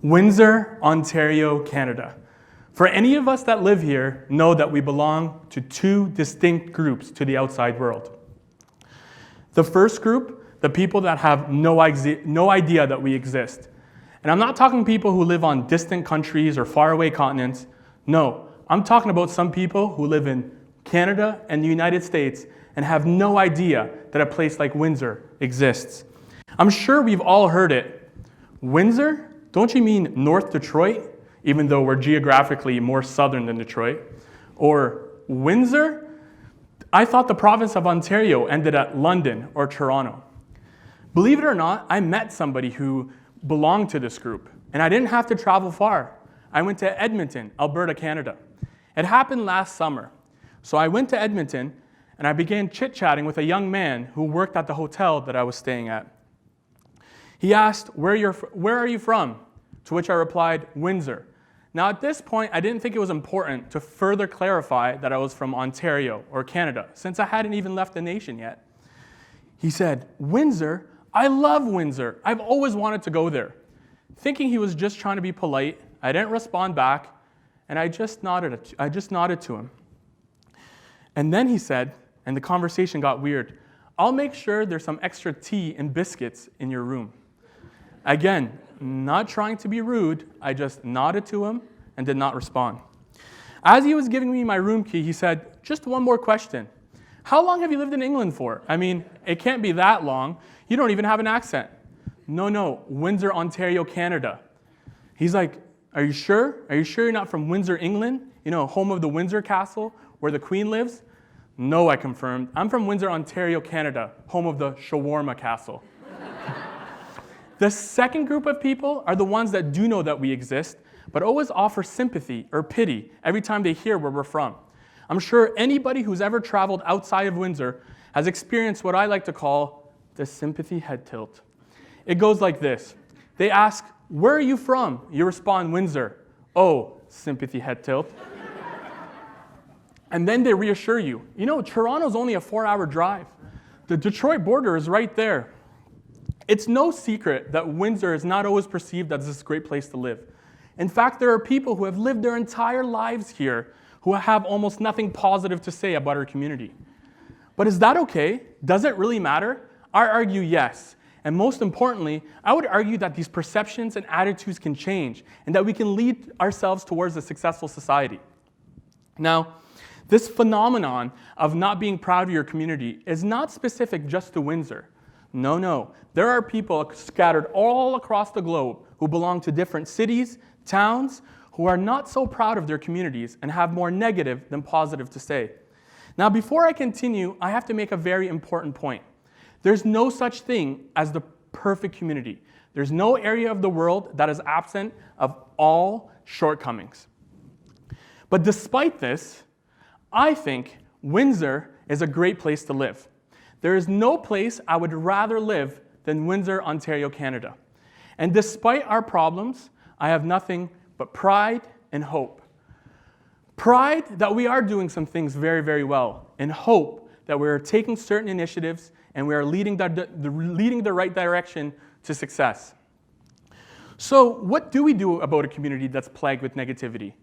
Windsor, Ontario, Canada. For any of us that live here, know that we belong to two distinct groups to the outside world. The first group, the people that have no idea that we exist. And I'm not talking people who live on distant countries or faraway continents. No, I'm talking about some people who live in Canada and the United States and have no idea that a place like Windsor exists. I'm sure we've all heard it. Windsor? Don't you mean North Detroit? Even though we're geographically more southern than Detroit. Or Windsor? I thought the province of Ontario ended at London or Toronto. Believe it or not, I met somebody who belonged to this group, and I didn't have to travel far. I went to Edmonton, Alberta, Canada. It happened last summer. So I went to Edmonton, and I began chit-chatting with a young man who worked at the hotel that I was staying at. He asked, where are you from? To which I replied, Windsor. Now at this point, I didn't think it was important to further clarify that I was from Ontario or Canada, since I hadn't even left the nation yet. He said, Windsor? I love Windsor. I've always wanted to go there. Thinking he was just trying to be polite, I didn't respond back, and I just nodded to him. And then he said, and the conversation got weird, I'll make sure there's some extra tea and biscuits in your room. Again, not trying to be rude, I just nodded to him and did not respond. As he was giving me my room key, he said, just one more question. How long have you lived in England for? I mean, it can't be that long. You don't even have an accent. No, Windsor, Ontario, Canada. He's like, are you sure? Are you sure you're not from Windsor, England? You know, home of the Windsor Castle, where the Queen lives? No, I confirmed. I'm from Windsor, Ontario, Canada, home of the Shawarma Castle. The second group of people are the ones that do know that we exist, but always offer sympathy or pity every time they hear where we're from. I'm sure anybody who's ever traveled outside of Windsor has experienced what I like to call the sympathy head tilt. It goes like this. They ask, where are you from? You respond, Windsor. Oh, sympathy head tilt. And then they reassure you, you know, Toronto's only a 4-hour drive. The Detroit border is right there. It's no secret that Windsor is not always perceived as this great place to live. In fact, there are people who have lived their entire lives here who have almost nothing positive to say about our community. But is that okay? Does it really matter? I argue yes. And most importantly, I would argue that these perceptions and attitudes can change and that we can lead ourselves towards a successful society. Now, this phenomenon of not being proud of your community is not specific just to Windsor. No. There are people scattered all across the globe who belong to different cities, towns, who are not so proud of their communities and have more negative than positive to say. Now, before I continue, I have to make a very important point. There's no such thing as the perfect community. There's no area of the world that is absent of all shortcomings. But despite this, I think Windsor is a great place to live. There is no place I would rather live than Windsor, Ontario, Canada. And despite our problems, I have nothing but pride and hope. Pride that we are doing some things very, very well, and hope that we are taking certain initiatives and we are leading the right direction to success. So what do we do about a community that's plagued with negativity?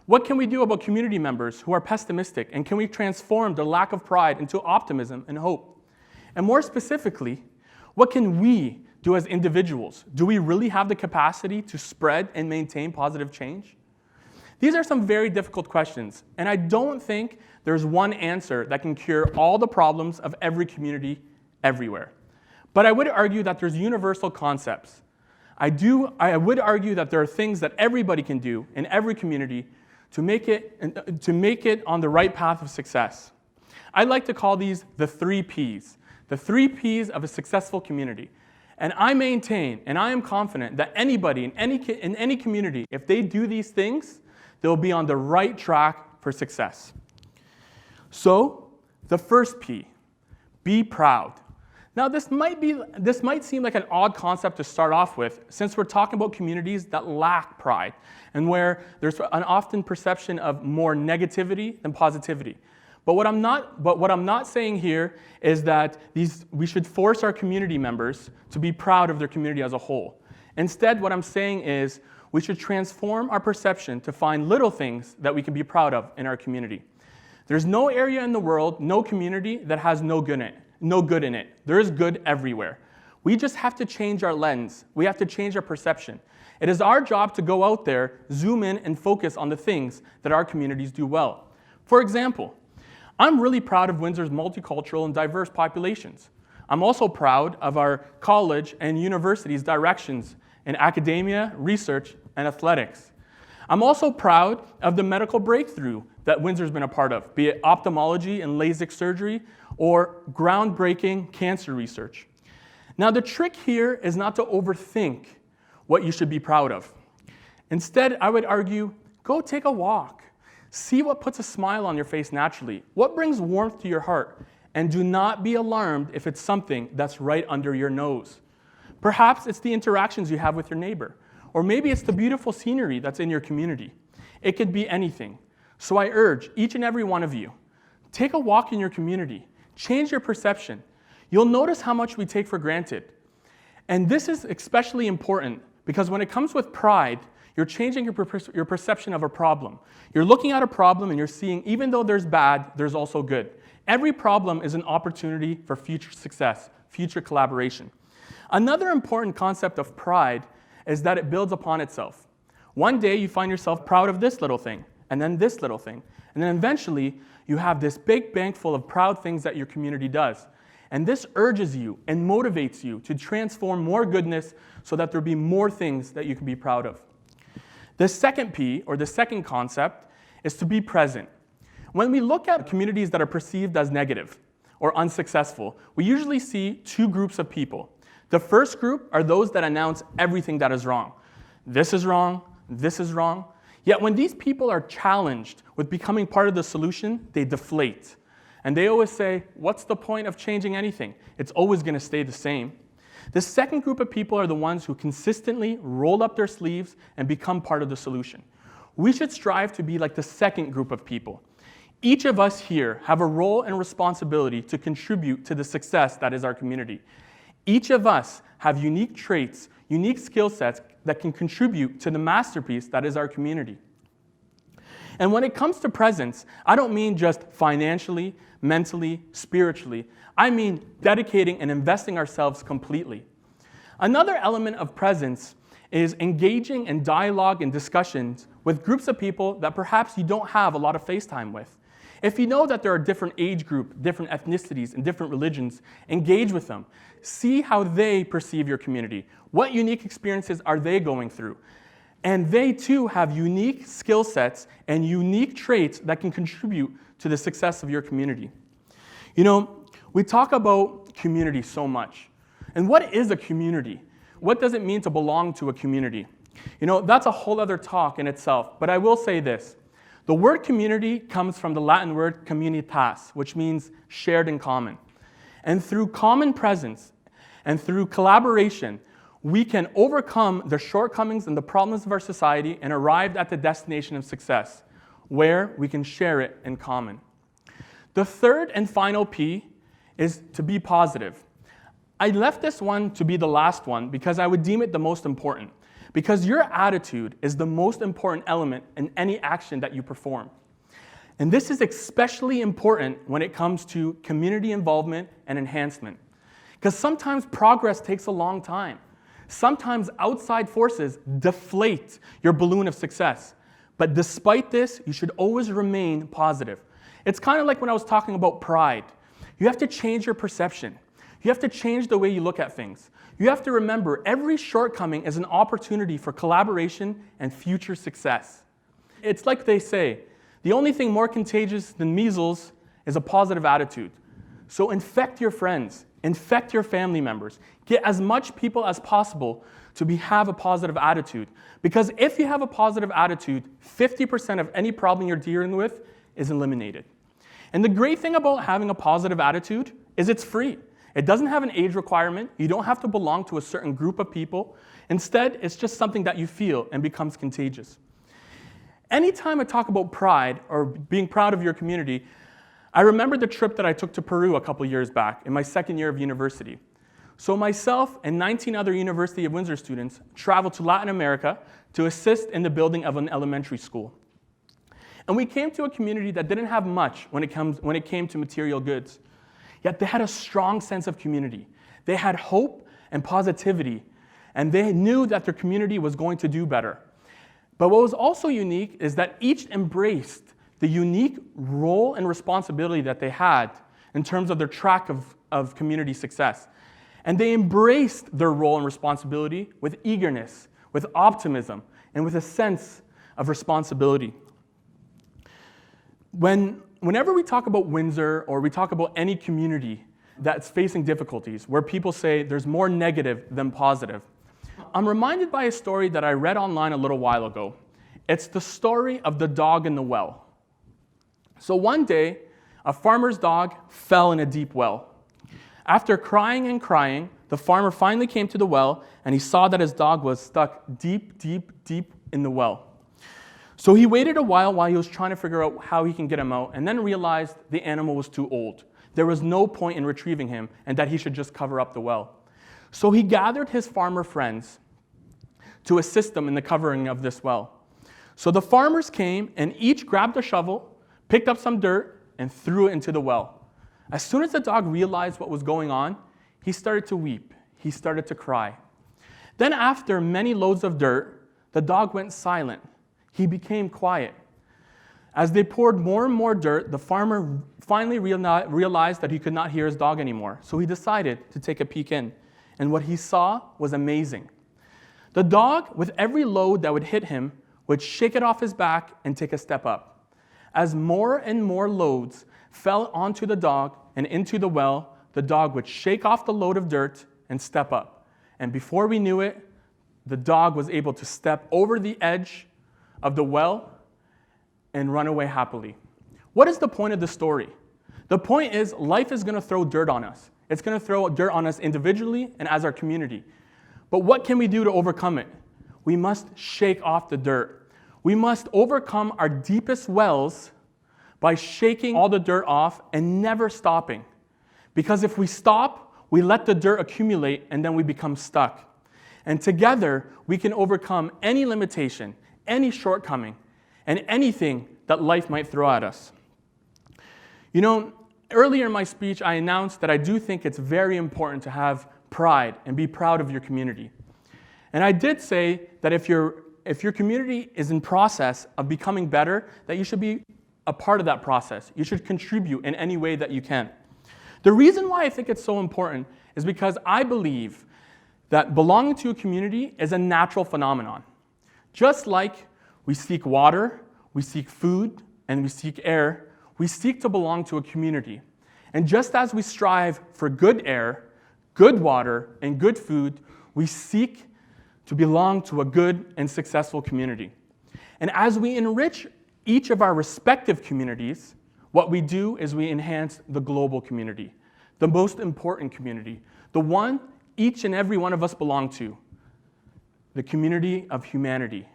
What can we do about community members who are pessimistic, and can we transform the lack of pride into optimism and hope? And more specifically, what can we do as individuals? Do we really have the capacity to spread and maintain positive change? These are some very difficult questions, and I don't think there's one answer that can cure all the problems of every community everywhere. But I would argue that there's universal concepts. I would argue that there are things that everybody can do in every community to make it on the right path of success. I like to call these the 3 Ps. The 3 Ps of a successful community. And I maintain, and I am confident, that anybody in any community, if they do these things, they'll be on the right track for success. So, the first P, be proud. Now, this might seem like an odd concept to start off with, since we're talking about communities that lack pride, and where there's an often perception of more negativity than positivity. But what I'm not saying here is that we should force our community members to be proud of their community as a whole. Instead, what I'm saying is we should transform our perception to find little things that we can be proud of in our community. There's no area in the world, no community that has no good in it. There is good everywhere. We just have to change our lens. We have to change our perception. It is our job to go out there, zoom in, and focus on the things that our communities do well. For example, I'm really proud of Windsor's multicultural and diverse populations. I'm also proud of our college and university's directions in academia, research, and athletics. I'm also proud of the medical breakthrough that Windsor's been a part of, be it ophthalmology and LASIK surgery or groundbreaking cancer research. Now, the trick here is not to overthink what you should be proud of. Instead, I would argue, go take a walk. See what puts a smile on your face naturally, what brings warmth to your heart, and do not be alarmed if it's something that's right under your nose. Perhaps it's the interactions you have with your neighbor, or maybe it's the beautiful scenery that's in your community. It could be anything. So I urge each and every one of you, take a walk in your community, change your perception. You'll notice how much we take for granted. And this is especially important because when it comes with pride, you're changing your perception of a problem. You're looking at a problem and you're seeing, even though there's bad, there's also good. Every problem is an opportunity for future success, future collaboration. Another important concept of pride is that it builds upon itself. One day you find yourself proud of this little thing, and then this little thing, and then eventually you have this big bank full of proud things that your community does. And this urges you and motivates you to transform more goodness so that there'll be more things that you can be proud of. The second P, or the second concept, is to be present. When we look at communities that are perceived as negative or unsuccessful, we usually see two groups of people. The first group are those that announce everything that is wrong. This is wrong, this is wrong. Yet when these people are challenged with becoming part of the solution, they deflate. And they always say, what's the point of changing anything? It's always going to stay the same. The second group of people are the ones who consistently roll up their sleeves and become part of the solution. We should strive to be like the second group of people. Each of us here have a role and responsibility to contribute to the success that is our community. Each of us have unique traits, unique skill sets that can contribute to the masterpiece that is our community. And when it comes to presence, I don't mean just financially, mentally, spiritually. I mean dedicating and investing ourselves completely. Another element of presence is engaging in dialogue and discussions with groups of people that perhaps you don't have a lot of face time with. If you know that there are different age groups, different ethnicities, and different religions, engage with them. See how they perceive your community. What unique experiences are they going through? And they too have unique skill sets and unique traits that can contribute to the success of your community. You know, we talk about community so much. And what is a community? What does it mean to belong to a community? You know, that's a whole other talk in itself, but I will say this. The word community comes from the Latin word communitas, which means shared in common. And through common presence and through collaboration, we can overcome the shortcomings and the problems of our society and arrive at the destination of success, where we can share it in common. The third and final P is to be positive. I left this one to be the last one because I would deem it the most important. Because your attitude is the most important element in any action that you perform. And this is especially important when it comes to community involvement and enhancement. Because sometimes progress takes a long time. Sometimes outside forces deflate your balloon of success. But despite this, you should always remain positive. It's kind of like when I was talking about pride. You have to change your perception. You have to change the way you look at things. You have to remember every shortcoming is an opportunity for collaboration and future success. It's like they say, the only thing more contagious than measles is a positive attitude. So infect your friends, infect your family members, get as much people as possible to have a positive attitude. Because if you have a positive attitude, 50% of any problem you're dealing with is eliminated. And the great thing about having a positive attitude is it's free. It doesn't have an age requirement. You don't have to belong to a certain group of people. Instead, it's just something that you feel and becomes contagious. Anytime I talk about pride or being proud of your community, I remember the trip that I took to Peru a couple years back in my second year of university. So myself and 19 other University of Windsor students traveled to Latin America to assist in the building of an elementary school. And we came to a community that didn't have much when it came to material goods. Yet they had a strong sense of community. They had hope and positivity, and they knew that their community was going to do better. But what was also unique is that each embraced the unique role and responsibility that they had in terms of their track of community success. And they embraced their role and responsibility with eagerness, with optimism, and with a sense of responsibility. Whenever we talk about Windsor or we talk about any community that's facing difficulties, where people say there's more negative than positive, I'm reminded by a story that I read online a little while ago. It's the story of the dog in the well. So one day, a farmer's dog fell in a deep well. After crying and crying, the farmer finally came to the well, and he saw that his dog was stuck deep, deep, deep in the well. So he waited a while he was trying to figure out how he can get him out, and then realized the animal was too old. There was no point in retrieving him, and that he should just cover up the well. So he gathered his farmer friends to assist them in the covering of this well. So the farmers came, and each grabbed a shovel, picked up some dirt, and threw it into the well. As soon as the dog realized what was going on, he started to weep. He started to cry. Then after many loads of dirt, the dog went silent. He became quiet. As they poured more and more dirt, the farmer finally realized that he could not hear his dog anymore. So he decided to take a peek in. And what he saw was amazing. The dog, with every load that would hit him, would shake it off his back and take a step up. As more and more loads fell onto the dog and into the well, the dog would shake off the load of dirt and step up. And before we knew it, the dog was able to step over the edge of the well and run away happily. What is the point of the story? The point is life is going to throw dirt on us. It's going to throw dirt on us individually and as our community. But what can we do to overcome it? We must shake off the dirt. We must overcome our deepest wells by shaking all the dirt off and never stopping. Because if we stop, we let the dirt accumulate and then we become stuck. And together, we can overcome any limitation, any shortcoming, and anything that life might throw at us. You know, earlier in my speech, I announced that I do think it's very important to have pride and be proud of your community. And I did say that if your community is in process of becoming better, that you should be a part of that process. You should contribute in any way that you can. The reason why I think it's so important is because I believe that belonging to a community is a natural phenomenon. Just like we seek water, we seek food, and we seek air, we seek to belong to a community. And just as we strive for good air, good water, and good food, we seek to belong to a good and successful community. And as we enrich each of our respective communities, what we do is we enhance the global community, the most important community, the one each and every one of us belong to, the community of humanity.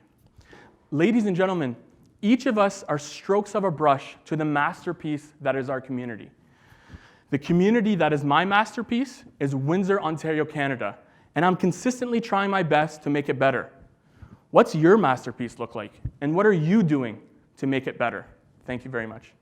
Ladies and gentlemen, each of us are strokes of a brush to the masterpiece that is our community. The community that is my masterpiece is Windsor, Ontario, Canada, and I'm consistently trying my best to make it better. What's your masterpiece look like? And what are you doing to make it better? Thank you very much.